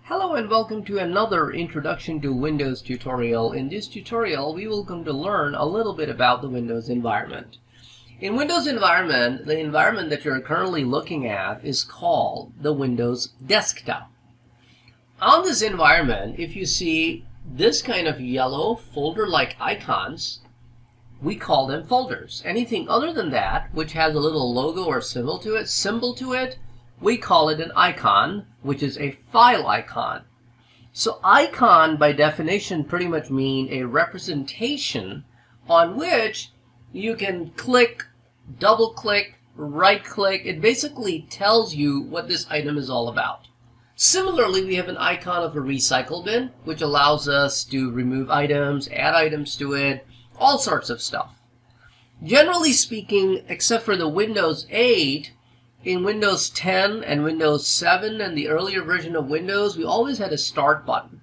Hello and welcome to another Introduction to Windows tutorial. In this tutorial, we will come to learn a little bit about the Windows environment. In Windows environment, the environment that you're currently looking at is called the Windows desktop. On this environment, if you see this kind of yellow folder-like icons, we call them folders. Anything other than that, which has a little logo or symbol to it, we call it an icon, which is a file icon. So icon, by definition, pretty much mean a representation on which you can click, double click, right click. It basically tells you what this item is all about. Similarly, we have an icon of a recycle bin, which allows us to remove items, add items to it, all sorts of stuff. Generally speaking, except for the Windows 8, in Windows 10 and Windows 7 and the earlier version of Windows, we always had a start button.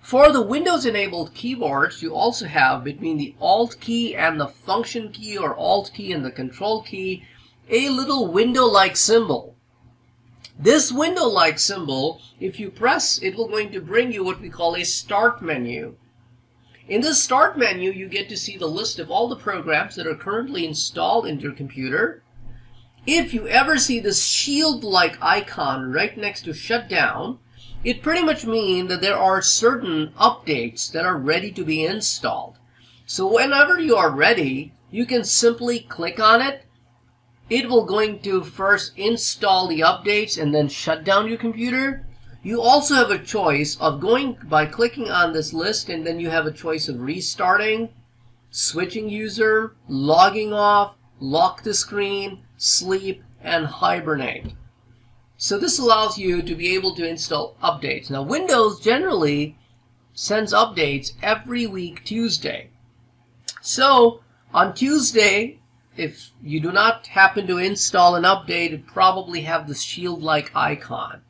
For the Windows-enabled keyboards, you also have between the Alt key and the Function key or Alt key and the Control key, a little window-like symbol. This window-like symbol, if you press, it will going to bring you what we call a Start menu. In this Start menu, you get to see the list of all the programs that are currently installed in your computer. If you ever see this shield-like icon right next to Shutdown, it pretty much means that there are certain updates that are ready to be installed. So whenever you are ready, you can simply click on it. It will going to first install the updates and then shut down your computer. You also have a choice of going by clicking on this list, and then you have a choice of restarting, switching user, logging off, lock the screen, sleep, and hibernate. So this allows you to be able to install updates. Now Windows generally sends updates every week Tuesday. So on Tuesday, if you do not happen to install an update, it probably have this shield-like icon.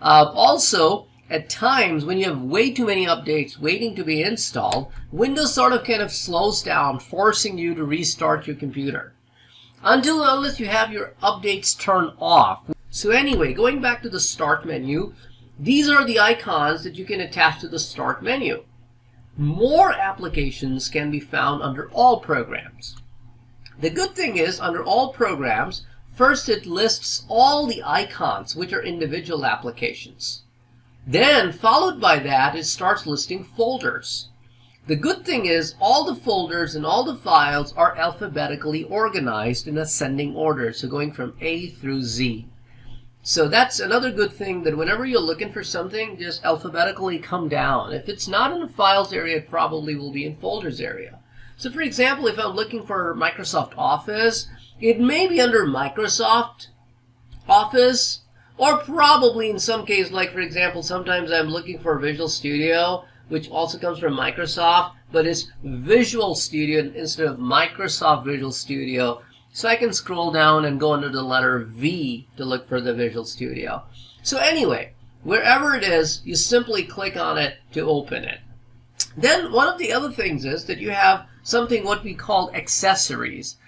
Also, at times when you have way too many updates waiting to be installed, Windows sort of kind of slows down, forcing you to restart your computer. Unless you have your updates turned off. So anyway, going back to the Start menu, these are the icons that you can attach to the Start menu. More applications can be found under All Programs. The good thing is, under All Programs, first it lists all the icons, which are individual applications. Then, followed by that, it starts listing folders. The good thing is all the folders and all the files are alphabetically organized in ascending order, so going from A through Z. So that's another good thing, that whenever you're looking for something, just alphabetically come down. If it's not in the files area, it probably will be in folders area. So for example, if I'm looking for Microsoft Office, it may be under Microsoft Office, or probably in some case, like for example, sometimes I'm looking for Visual Studio, which also comes from Microsoft, but it's Visual Studio instead of Microsoft Visual Studio. So I can scroll down and go under the letter V to look for the Visual Studio. So anyway, wherever it is, you simply click on it to open it. Then one of the other things is that you have something what we call accessories.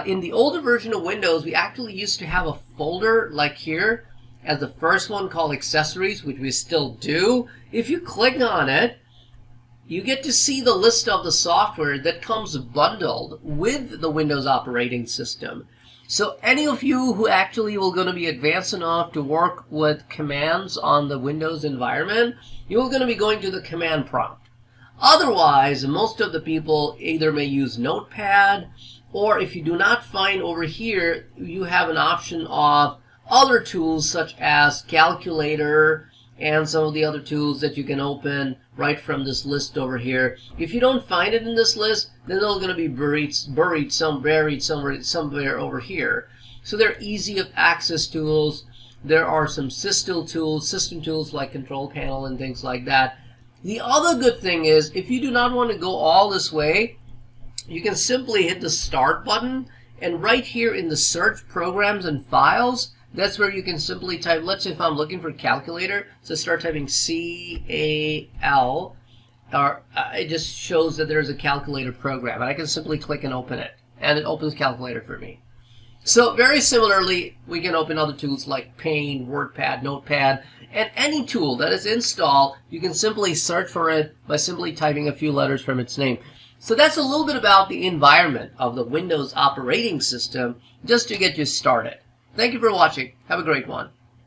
In the older version of Windows, we actually used to have a folder like here as the first one called accessories, which we still do. If you click on it, you get to see the list of the software that comes bundled with the Windows operating system. So any of you who actually will going to be advanced enough to work with commands on the Windows environment, you're going to be going to the command prompt. Otherwise, most of the people either may use Notepad, or if you do not find over here, you have an option of other tools such as Calculator and some of the other tools that you can open right from this list over here. If you don't find it in this list, then they're going to be buried somewhere over here. So they're easy of access tools. There are some system tools like Control Panel and things like that. The other good thing is, if you do not want to go all this way, you can simply hit the Start button, and right here in the Search Programs and Files, that's where you can simply type, let's say if I'm looking for Calculator, so start typing C-A-L, or it just shows that there's a calculator program, and I can simply click and open it, and it opens Calculator for me. So very similarly, we can open other tools like Paint, WordPad, Notepad, and any tool that is installed, you can simply search for it by simply typing a few letters from its name. So that's a little bit about the environment of the Windows operating system, just to get you started. Thank you for watching. Have a great one.